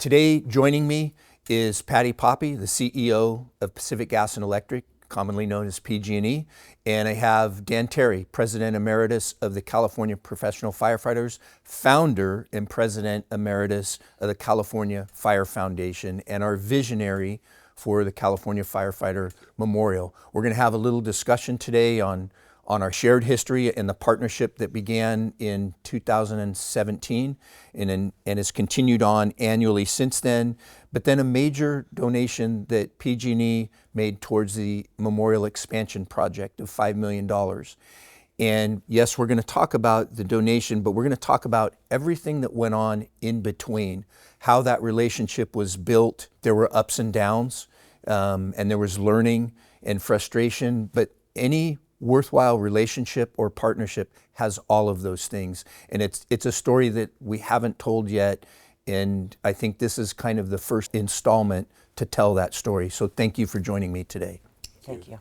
Today, joining me is Patty Poppe, the CEO of Pacific Gas and Electric, commonly known as PG&E, and I have Dan Terry, President Emeritus of the California Professional Firefighters, founder and President Emeritus of the California Fire Foundation, and our visionary for the California Firefighter Memorial. We're going to have a little discussion today on our shared history and the partnership that began in 2017 and has continued on annually since then, but then a major donation that PG&E made towards the Memorial Expansion Project of $5 million. And yes, we're going to talk about the donation, but we're going to talk about everything that went on in between, how that relationship was built. There were ups and downs, and there was learning and frustration, but any worthwhile relationship or partnership has all of those things. And it's a story that we haven't told yet. And I think this is kind of the first installment to tell that story. So thank you for joining me today. Thank you.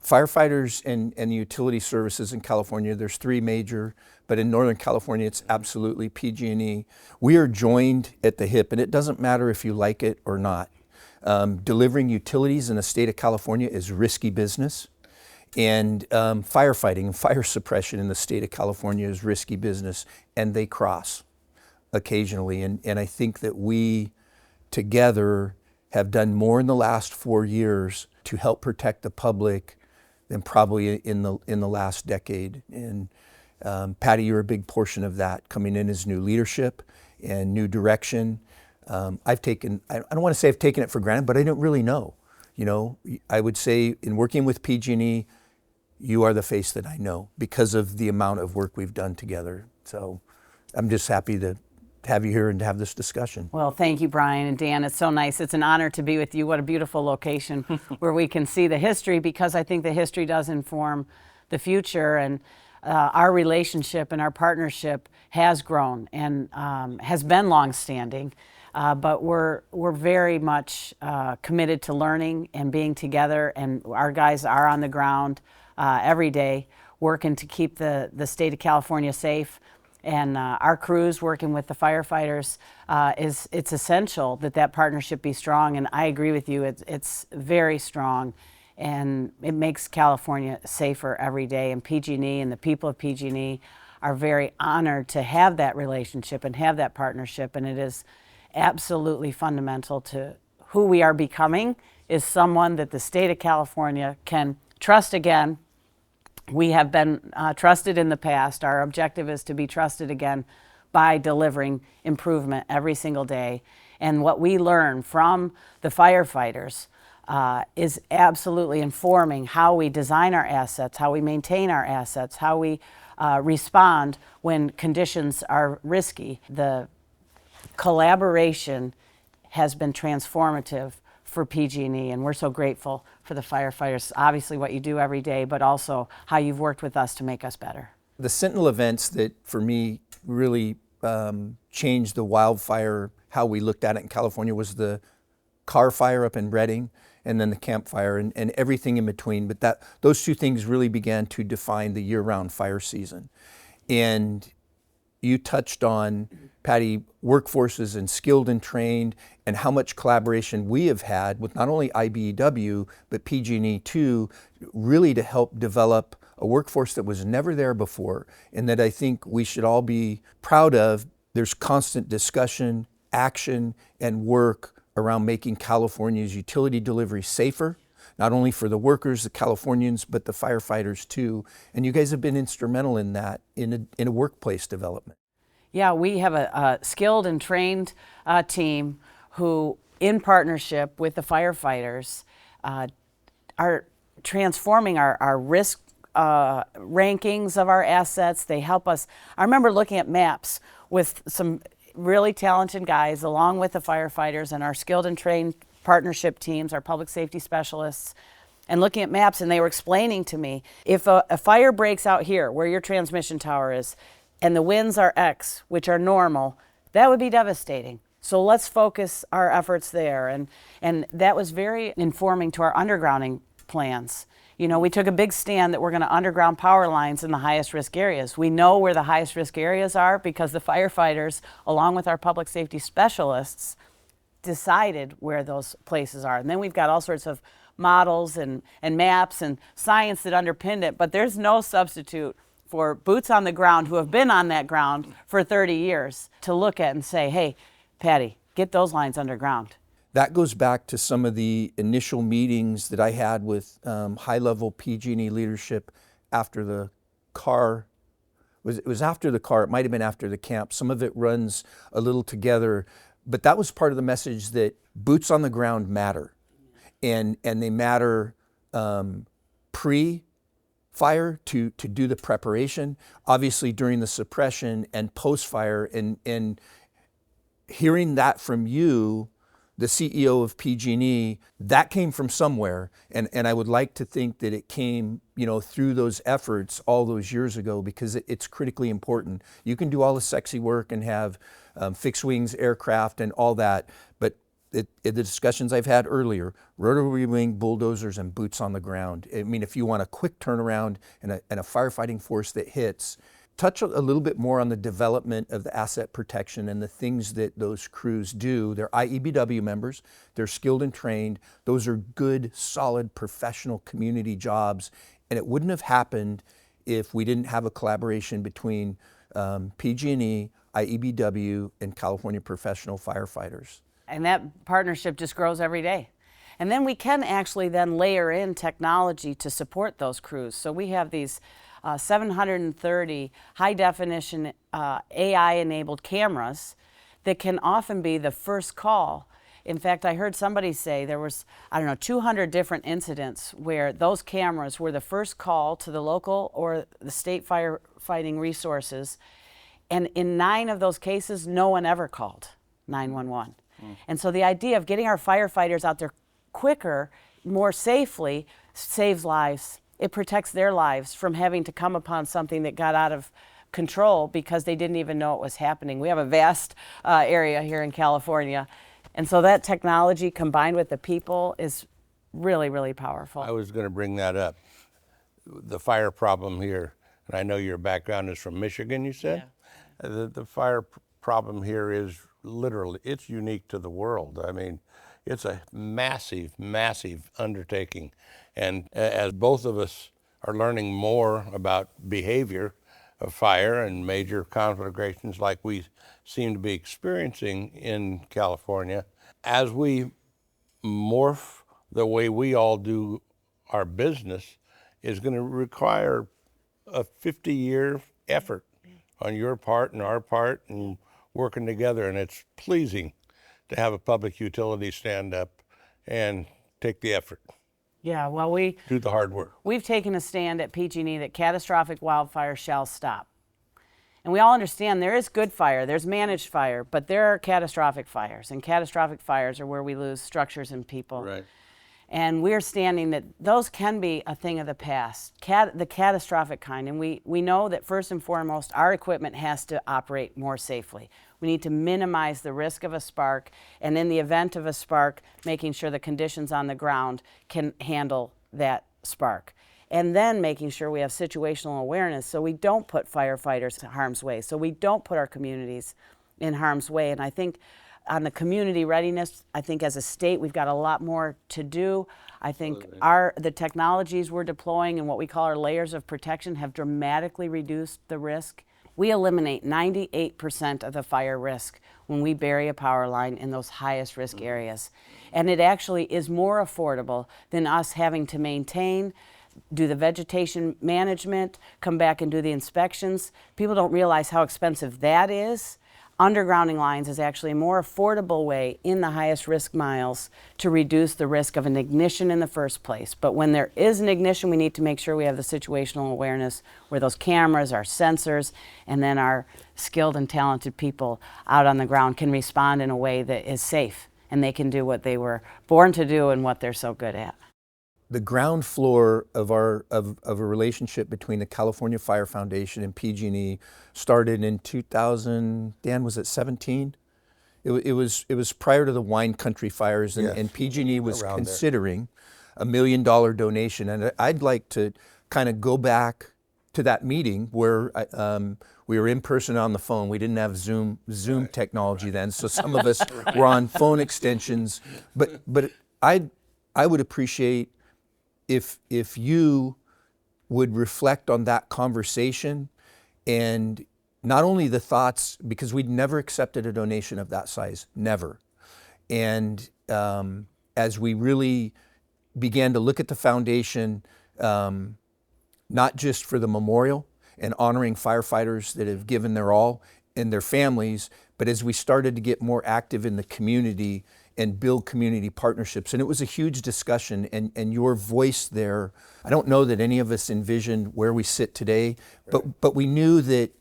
Firefighters and the utility services in California, there's three major, but in Northern California, it's absolutely PG&E. We are joined at the hip, and it doesn't matter if you like it or not. Delivering utilities in the state of California is risky business. And firefighting and fire suppression in the state of California is risky business, and they cross occasionally. And I think that we together have done more in the last 4 years to help protect the public than probably in the last decade. And Patty, you're a big portion of that, coming in as new leadership and new direction. I don't want to say I've taken it for granted, but I don't really know. You know, I would say in working with PG&E, you are the face that I know because of the amount of work we've done together. So I'm just happy to have you here and to have this discussion. Well, thank you, Brian and Dan. It's so nice. It's an honor to be with you. What a beautiful location where we can see the history, because I think the history does inform the future. And our relationship and our partnership has grown and has been longstanding. But we're very much committed to learning and being together, and our guys are on the ground every day working to keep the state of California safe. And our crews working with the firefighters, it's essential that partnership be strong. And I agree with you, it's very strong, and it makes California safer every day. And PG&E and the people of PG&E are very honored to have that relationship and have that partnership, and it is absolutely fundamental to who we are becoming, is someone that the state of California can trust again. We have been trusted in the past. Our objective is to be trusted again by delivering improvement every single day. And what we learn from the firefighters is absolutely informing how we design our assets, how we maintain our assets, how we respond when conditions are risky. The collaboration has been transformative for PG&E, and we're so grateful for the firefighters, obviously what you do every day, but also how you've worked with us to make us better. The Sentinel events that, for me, really changed the wildfire, how we looked at it in California, was the car fire up in Redding and then the campfire and everything in between. But those two things really began to define the year-round fire season. And you touched on, Patty, workforces and skilled and trained, and how much collaboration we have had with not only IBEW, but PG&E too, really to help develop a workforce that was never there before, and that I think we should all be proud of. There's constant discussion, action, and work around making California's utility delivery safer, not only for the workers, the Californians, but the firefighters too. And you guys have been instrumental in that, in a workplace development. Yeah, we have a skilled and trained team who, in partnership with the firefighters, are transforming our risk rankings of our assets. They help us. I remember looking at maps with some really talented guys, along with the firefighters and our skilled and trained partnership teams, our public safety specialists, and looking at maps, and they were explaining to me, if a fire breaks out here where your transmission tower is, and the winds are X, which are normal, that would be devastating. So let's focus our efforts there. And that was very informing to our undergrounding plans. You know, we took a big stand that we're going to underground power lines in the highest risk areas. We know where the highest risk areas are because the firefighters, along with our public safety specialists, decided where those places are. And then we've got all sorts of models and maps and science that underpin it, but there's no substitute for boots on the ground who have been on that ground for 30 years to look at and say, hey, Patty, get those lines underground. That goes back to some of the initial meetings that I had with high-level PG&E leadership after the CAR. It was after the CAR, it might have been after the camp. Some of it runs a little together, but that was part of the message that boots on the ground matter. And they matter pre-fire to do the preparation, obviously during the suppression and post-fire. And hearing that from you, the CEO of PG&E, that came from somewhere. And I would like to think that it came, through those efforts all those years ago, because it's critically important. You can do all the sexy work and have fixed wings, aircraft, and all that, but the discussions I've had earlier, rotary wing, bulldozers, and boots on the ground. I mean, if you want a quick turnaround and a firefighting force that hits, touch a little bit more on the development of the asset protection and the things that those crews do. They're IEBW members, they're skilled and trained. Those are good, solid, professional community jobs. And it wouldn't have happened if we didn't have a collaboration between PG&E, IEBW, and California Professional Firefighters. And that partnership just grows every day. And then we can actually then layer in technology to support those crews. So we have these 730 high definition AI enabled cameras that can often be the first call. In fact, I heard somebody say there was, 200 different incidents where those cameras were the first call to the local or the state firefighting resources. And in 9 of those cases, no one ever called 911. And so the idea of getting our firefighters out there quicker, more safely, saves lives. It protects their lives from having to come upon something that got out of control because they didn't even know it was happening. We have a vast area here in California. And so that technology combined with the people is really, really powerful. I was going to bring that up. The fire problem here, and I know your background is from Michigan, you said? Yeah. The fire problem here is literally, it's unique to the world. I mean, it's a massive, massive undertaking. And as both of us are learning more about behavior of fire and major conflagrations like we seem to be experiencing in California, as we morph the way we all do our business is going to require a 50-year effort on your part and our part and working together. And it's pleasing to have a public utility stand up and take the effort. Yeah, well, we do the hard work. We've taken a stand at PG&E that catastrophic wildfire shall stop. And we all understand there is good fire, there's managed fire, but there are catastrophic fires. And catastrophic fires are where we lose structures and people. Right. And we're standing that those can be a thing of the past, the catastrophic kind. And we know that first and foremost, our equipment has to operate more safely. We need to minimize the risk of a spark, and in the event of a spark, making sure the conditions on the ground can handle that spark. And then making sure we have situational awareness so we don't put firefighters in harm's way, so we don't put our communities in harm's way. And I think on the community readiness, I think as a state we've got a lot more to do. I think the technologies we're deploying and what we call our layers of protection have dramatically reduced the risk. We eliminate 98% of the fire risk when we bury a power line in those highest risk areas. And it actually is more affordable than us having to maintain, do the vegetation management, come back and do the inspections. People don't realize how expensive that is. Undergrounding lines is actually a more affordable way in the highest risk miles to reduce the risk of an ignition in the first place. But when there is an ignition, we need to make sure we have the situational awareness where those cameras, our sensors, and then our skilled and talented people out on the ground can respond in a way that is safe and they can do what they were born to do and what they're so good at. The ground floor of a relationship between the California Fire Foundation and PG&E started in 2000. Dan, was it 17? It was prior to the wine country fires, and, Yes. and PG&E was Around considering a $1 million donation. And I'd like to kind of go back to that meeting where we were in person on the phone. We didn't have Zoom technology then, so some of us were on phone extensions. But I would appreciate if you would reflect on that conversation, and not only the thoughts, because we'd never accepted a donation of that size, never. And as we really began to look at the foundation, not just for the memorial and honoring firefighters that have given their all and their families, but as we started to get more active in the community and build community partnerships. And it was a huge discussion, and your voice there, I don't know that any of us envisioned where we sit today, but we knew that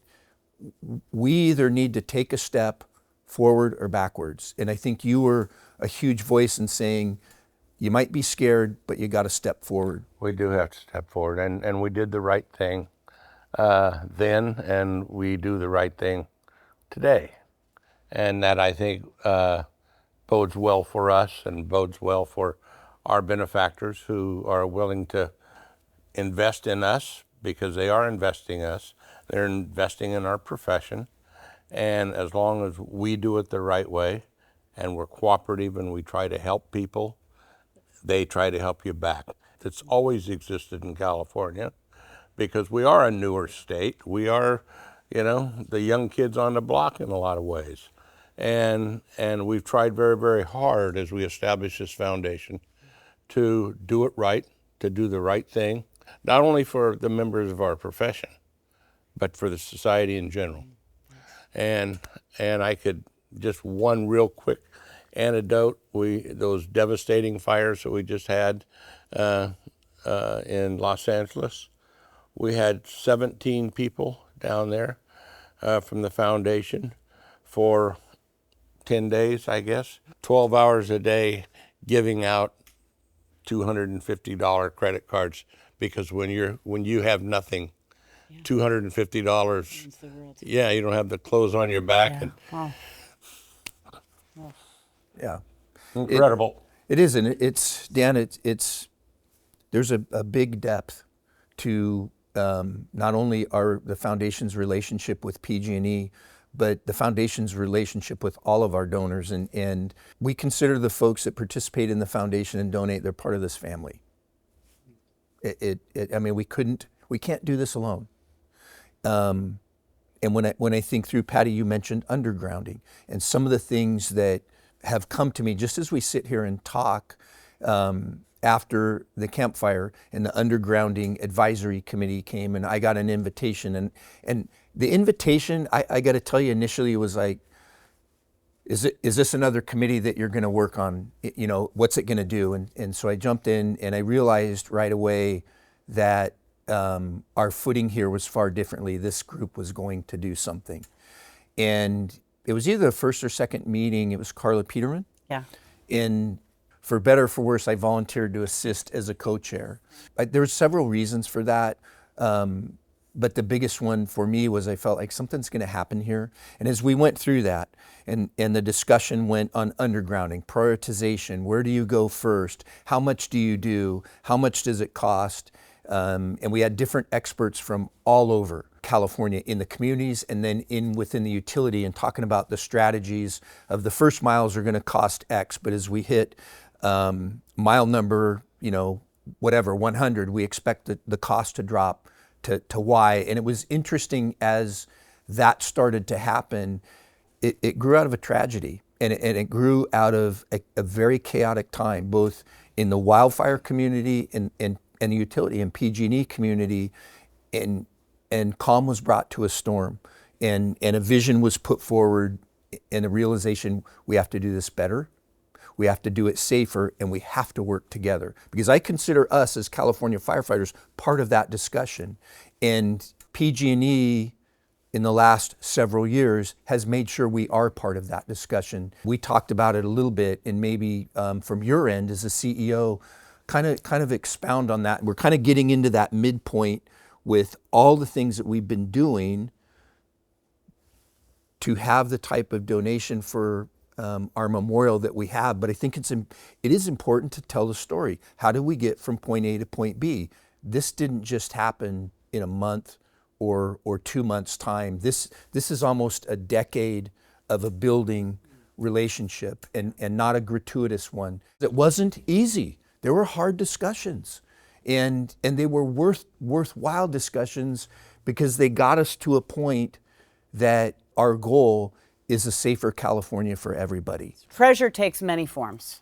we either need to take a step forward or backwards. And I think you were a huge voice in saying, you might be scared, but you got to step forward. We do have to step forward, and we did the right thing then, and we do the right thing today. And that, I think, bodes well for us and bodes well for our benefactors who are willing to invest in us, because they are investing in us. They're investing in our profession. And as long as we do it the right way and we're cooperative and we try to help people, they try to help you back. It's always existed in California because we are a newer state. We are, the young kids on the block in a lot of ways. And we've tried very, very hard as we establish this foundation to do it right, to do the right thing, not only for the members of our profession, but for the society in general. And I could, just one real quick anecdote, those devastating fires that we just had in Los Angeles, we had 17 people down there from the foundation for 10 days, I guess, 12 hours a day giving out $250 credit cards, because when you have nothing, $250, you don't have the clothes on your back. Yeah. Yeah. Incredible. It is, and it's, Dan, it's there's a big depth to not only the foundation's relationship with PG&E, but the foundation's relationship with all of our donors. And we consider the folks that participate in the foundation and donate, they're part of this family. I mean, we can't do this alone. And when I think through, Patty, you mentioned undergrounding, and some of the things that have come to me just as we sit here and talk after the campfire, and the undergrounding advisory committee came, and I got an invitation, and the invitation, I got to tell you, initially it was like, is this another committee that you're going to work on? What's it going to do? And so I jumped in, and I realized right away that our footing here was far differently. This group was going to do something. And it was either the first or second meeting, it was Carla Peterman. Yeah. And for better or for worse, I volunteered to assist as a co-chair. There were several reasons for that. But the biggest one for me was I felt like something's going to happen here. And as we went through that, and the discussion went on undergrounding, prioritization, where do you go first? How much do you do? How much does it cost? And we had different experts from all over California in the communities, and then within the utility, and talking about the strategies of the first miles are going to cost X, but as we hit mile number, 100, we expect the cost to drop to Y. And it was interesting as that started to happen, it grew out of a tragedy, and it grew out of a very chaotic time, both in the wildfire community and the utility and PG&E community, and calm was brought to a storm, and a vision was put forward, and a realization, we have to do this better, we have to do it safer, and we have to work together. Because I consider us as California firefighters part of that discussion. And PG&E in the last several years has made sure we are part of that discussion. We talked about it a little bit, and maybe from your end as a CEO, kind of expound on that. We're kind of getting into that midpoint with all the things that we've been doing to have the type of donation for our memorial that we have. But I think it is important to tell the story. How do we get from point A to point B? This didn't just happen in a month or 2 months' time. This is almost a decade of a building relationship, and not a gratuitous one. It wasn't easy. There were hard discussions, and they were worthwhile discussions because they got us to a point that our goal is a safer California for everybody. Treasure takes many forms.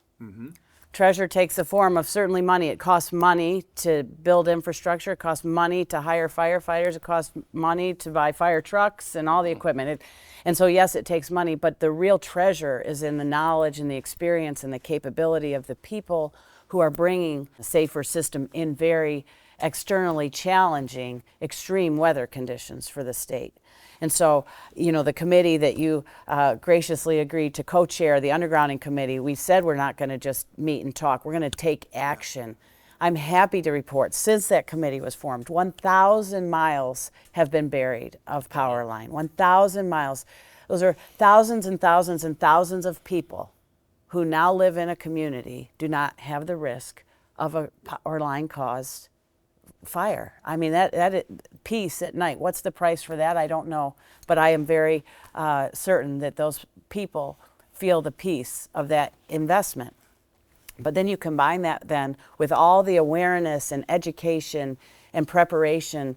Treasure takes the form of certainly money. It costs money to build infrastructure. It costs money to hire firefighters. It costs money to buy fire trucks and all the equipment. And so, yes, it takes money, but the real treasure is in the knowledge and the experience and the capability of the people who are bringing a safer system in very externally challenging, extreme weather conditions for the state. And so, the committee that you graciously agreed to co-chair, the undergrounding committee, we said we're not going to just meet and talk. We're going to take action. I'm happy to report, since that committee was formed, 1,000 miles have been buried of power line. 1,000 miles. Those are thousands and thousands and thousands of people who now live in a community do not have the risk of a power line caused fire. I mean, that peace at night, what's the price for that? I don't know. But I am very certain that those people feel the peace of that investment. But then you combine that then with all the awareness and education and preparation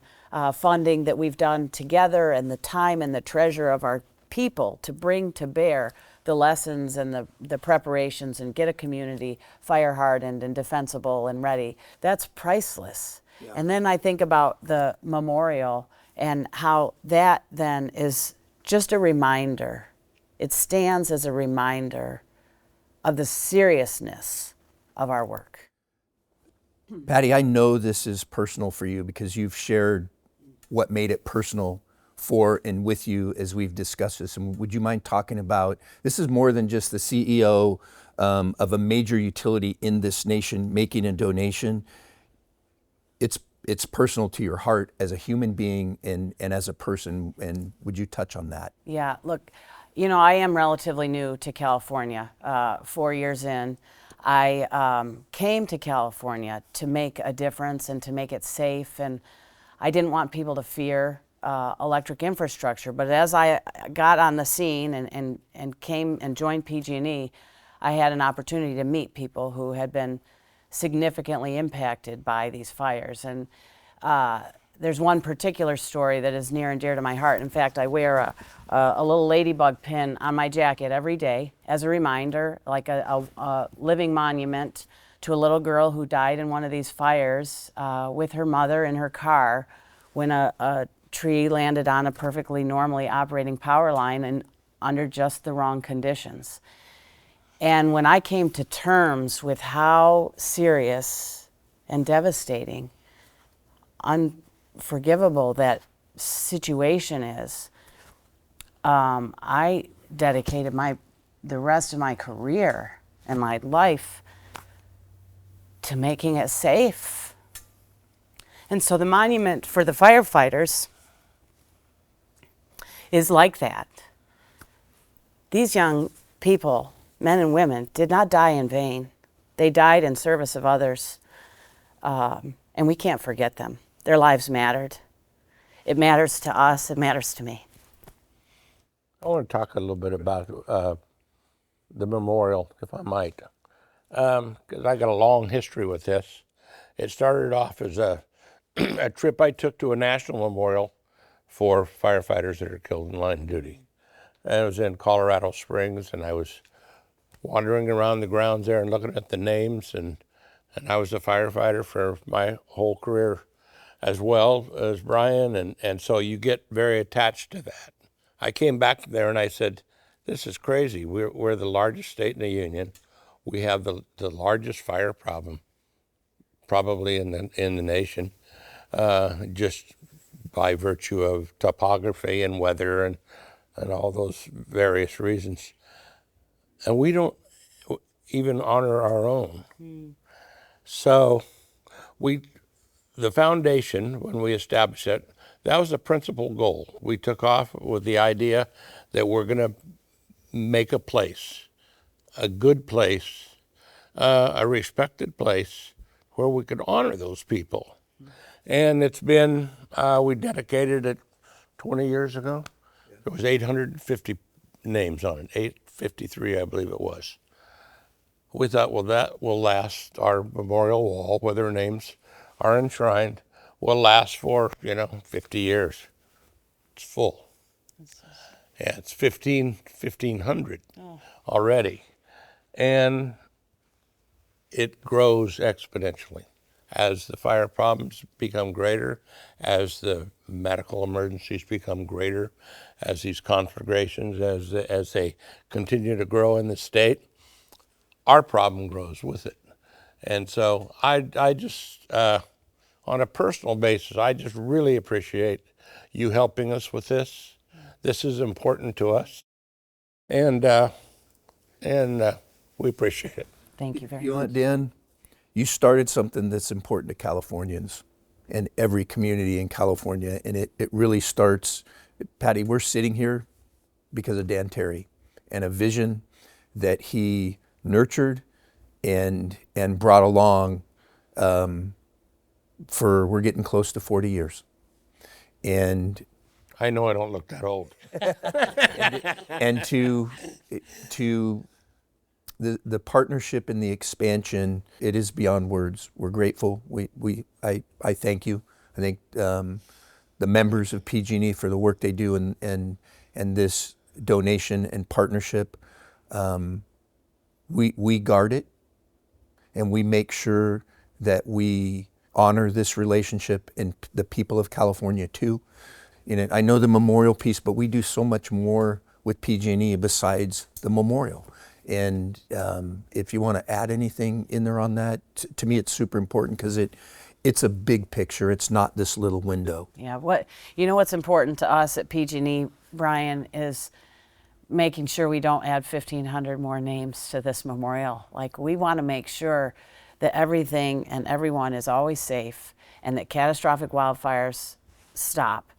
funding that we've done together, and the time and the treasure of our people to bring to bear the lessons and the preparations and get a community fire hardened and defensible and ready. That's priceless. Yeah. And then I think about the memorial and how that then is just a reminder. It stands as a reminder of the seriousness of our work. Patty, I know this is personal for you because you've shared what made it personal for and with you as we've discussed this. And would you mind talking about, this is more than just the CEO of a major utility in this nation making a donation. It's personal to your heart as a human being and as a person. And would you touch on that? Yeah, look, I am relatively new to California, 4 years in. I came to California to make a difference and to make it safe, and I didn't want people to fear electric infrastructure. But as I got on the scene and came and joined PG&E, I had an opportunity to meet people who had been significantly impacted by these fires. And there's one particular story that is near and dear to my heart. In fact, I wear a little ladybug pin on my jacket every day as a reminder, like a living monument to a little girl who died in one of these fires with her mother in her car when a tree landed on a perfectly normally operating power line and under just the wrong conditions. And when I came to terms with how serious and devastating, unforgivable that situation is, I dedicated the rest of my career and my life to making it safe. And so the monument for the firefighters is like that. These young people, men and women, did not die in vain. They died in service of others, and we can't forget them. Their lives mattered. It matters to us. It matters to me. I want to talk a little bit about the memorial, if I might, because I got a long history with this. It started off as a trip I took to a national memorial for firefighters that are killed in line of duty. And it was in Colorado Springs, and I was wandering around the grounds there and looking at the names, and I was a firefighter for my whole career as well as Brian, and so you get very attached to that. I came back there and I said, this is crazy. We're the largest state in the union. We have the largest fire problem probably in the nation, just by virtue of topography and weather and all those various reasons. And we don't even honor our own. So the foundation, when we established it, that was the principal goal. We took off with the idea that we're going to make a place, a good place, a respected place where we could honor those people. And it's been, we dedicated it 20 years ago. There was 850 names on it, 853 I believe it was. We thought, well, that will last. Our memorial wall, where their names are enshrined, will last for, 50 years. It's full. Yeah, it's 1,500 already. And it grows exponentially as the fire problems become greater, as the medical emergencies become greater, as these conflagrations, as they continue to grow in the state, our problem grows with it. And so I just, on a personal basis, I just really appreciate you helping us with this. This is important to us, and we appreciate it. Thank you very You know much. what, Dan? You started something that's important to Californians and every community in California, and it really starts, Patty, we're sitting here because of Dan Terry and a vision that he nurtured and brought along for, we're getting close to 40 years. And I know I don't look that old. and to the partnership and the expansion, it is beyond words. We're grateful. I thank you. I thank the members of PG&E for the work they do and this donation and partnership. We guard it, and we make sure that we honor this relationship and the people of California too. I know the memorial piece, but we do so much more with PG&E besides the memorial. And if you want to add anything in there on that, to me it's super important because it's a big picture. It's not this little window. Yeah, what's important to us at PG&E, Brian, is making sure we don't add 1,500 more names to this memorial. Like, we want to make sure that everything and everyone is always safe and that catastrophic wildfires stop.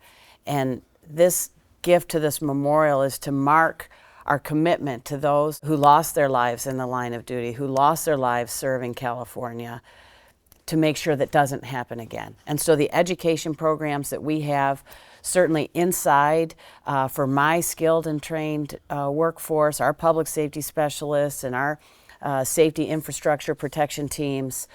And this gift to this memorial is to mark our commitment to those who lost their lives in the line of duty, who lost their lives serving California, to make sure that doesn't happen again. And so the education programs that we have, certainly inside for my skilled and trained workforce, our public safety specialists and our safety infrastructure protection teams,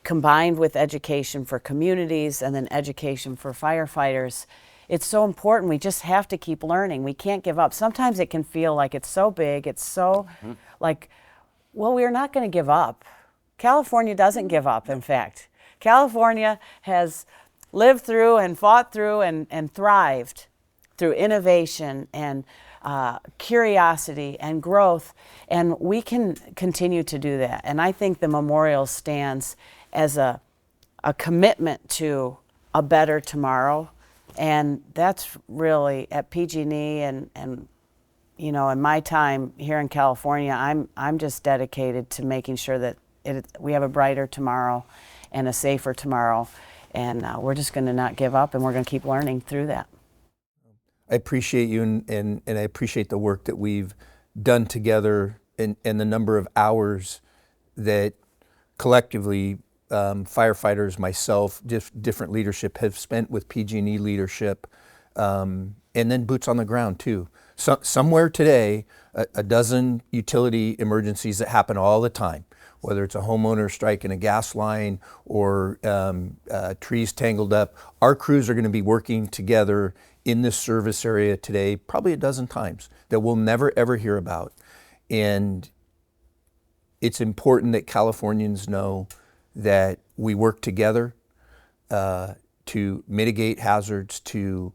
combined with education for communities and then education for firefighters, it's so important. We just have to keep learning. We can't give up. Sometimes it can feel like it's so big, it's so like, well, we're not going to give up. California doesn't give up, in fact. California has lived through and fought through and thrived through innovation and curiosity and growth, and we can continue to do that. And I think the memorial stands as a commitment to a better tomorrow, and that's really at PG&E and in my time here in California, I'm just dedicated to making sure that we have a brighter tomorrow and a safer tomorrow, and we're just going to not give up, and we're going to keep learning through that. I appreciate you and I appreciate the work that we've done together and the number of hours that collectively firefighters, myself, different leadership have spent with PG&E leadership, and then boots on the ground too. Somewhere today, a dozen utility emergencies that happen all the time, whether it's a homeowner striking a gas line or trees tangled up. Our crews are going to be working together in this service area today, probably a dozen times, that we'll never ever hear about. And it's important that Californians know that we work together to mitigate hazards, to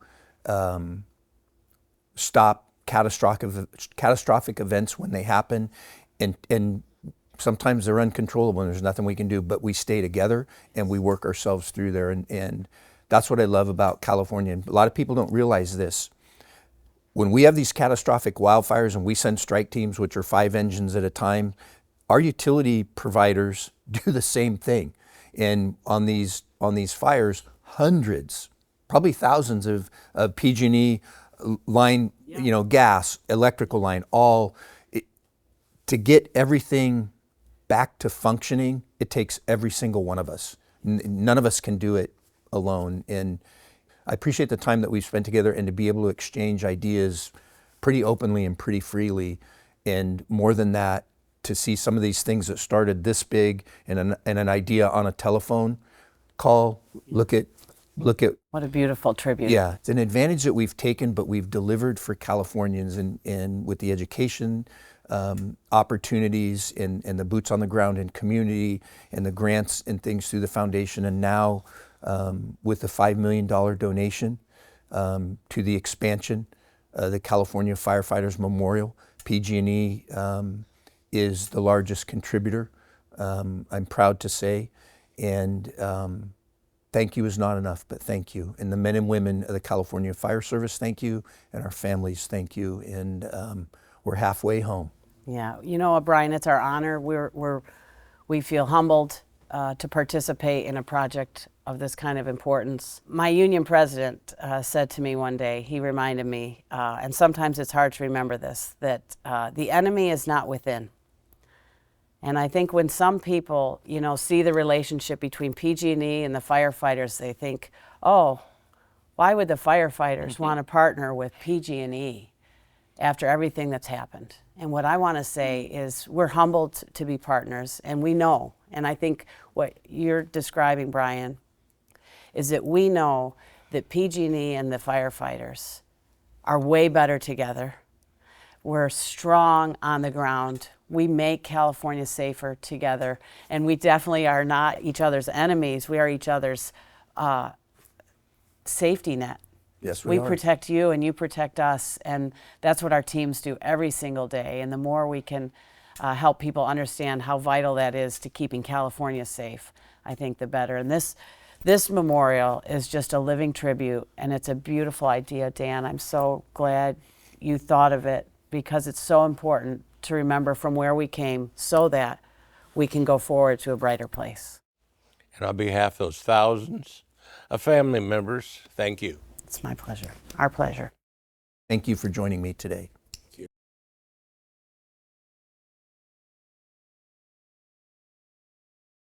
stop catastrophic events when they happen, and sometimes they're uncontrollable and there's nothing we can do, but we stay together and we work ourselves through there, and that's what I love about California. And a lot of people don't realize this. When we have these catastrophic wildfires and we send strike teams, which are 5 engines at a time, our utility providers do the same thing. And on these fires, hundreds, probably thousands of PG&E line, gas, electrical line, to get everything back to functioning, it takes every single one of us. None of us can do it alone. And I appreciate the time that we've spent together and to be able to exchange ideas pretty openly and pretty freely. And more than that, to see some of these things that started this big and an idea on a telephone call, look at, What a beautiful tribute. yeah, it's an advantage that we've taken, but we've delivered for Californians and with the education opportunities and the boots on the ground in community and the grants and things through the foundation. And now with the $5 million donation to the expansion, the California Firefighters Memorial, PG&E is the largest contributor, I'm proud to say. And thank you is not enough, but thank you. And the men and women of the California Fire Service, thank you. And our families, thank you. And we're halfway home. Yeah, you know, Brian, it's our honor. We feel humbled to participate in a project of this kind of importance. My union president said to me one day, he reminded me, and sometimes it's hard to remember this, that the enemy is not within. And I think when some people, you know, see the relationship between PG&E and the firefighters, they think, oh, why would the firefighters want to partner with PG&E after everything that's happened? And what I want to say is we're humbled to be partners, and we know, and I think what you're describing, Brian, is that we know that PG&E and the firefighters are way better together. We're strong on the ground. We make California safer together, and we definitely are not each other's enemies. We are each other's safety net. Yes, we are. protect you and you protect us, and that's what our teams do every single day. And the more we can help people understand how vital that is to keeping California safe, I think the better. And this memorial is just a living tribute, and it's a beautiful idea, Dan. I'm so glad you thought of it, because it's so important to remember from where we came so that we can go forward to a brighter place. And on behalf of those thousands of family members, thank you. It's my pleasure. Our pleasure. Thank you for joining me today.